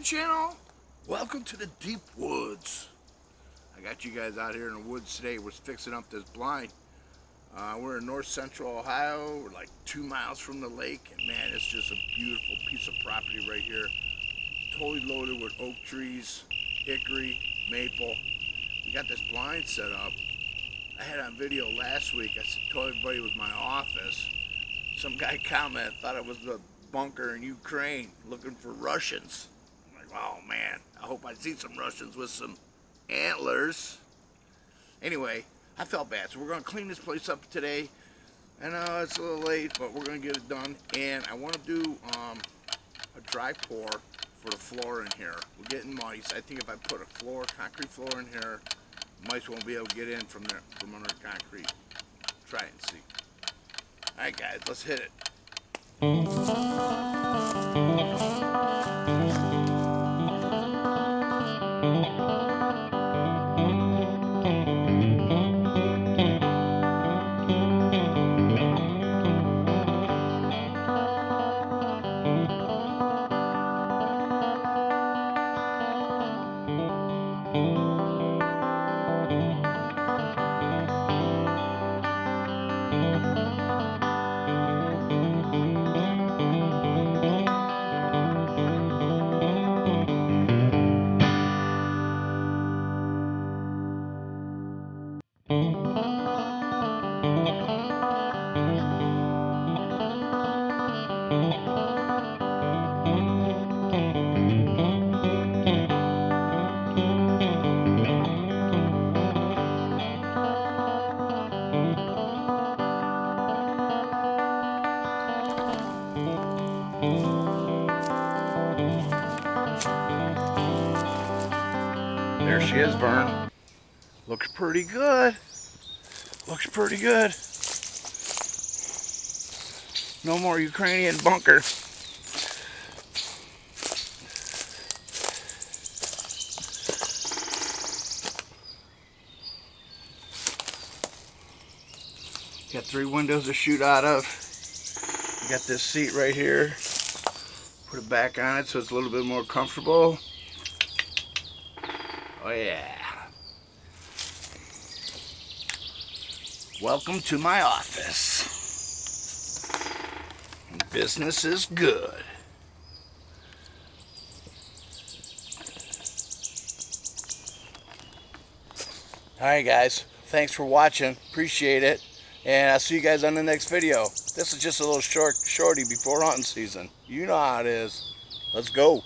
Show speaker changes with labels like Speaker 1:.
Speaker 1: channel. Welcome to the deep woods. I got you guys out here in the woods today. We're fixing up this blind. We're in north central Ohio. We're like 2 miles from the lake, and man, it's just a beautiful piece of property right here. Totally loaded with oak trees, hickory, maple. We got this blind set up. I had on video last week. I told everybody it was my office. Some guy commented, thought it was the bunker in Ukraine looking for Russians. I'm like, oh man, I hope I see some Russians with some antlers. Anyway, I felt bad, so we're going to clean this place up today. I know it's a little late, but we're going to get it done. And I want to do a dry pour for the floor in here. We're getting mice. I think if I put a concrete floor in here, mice won't be able to get in from under the concrete. Try it and see. Alright guys, let's hit it. There she is, Vern. Looks pretty good. Looks pretty good. No more Ukrainian bunker. Got 3 windows to shoot out of. Got this seat right here. Put it back on it so it's a little bit more comfortable. Oh yeah. Welcome to my office. Business is good. Alright guys, thanks for watching. Appreciate it. And I'll see you guys on the next video. This is just a little shorty before hunting season. You know how it is. Let's go.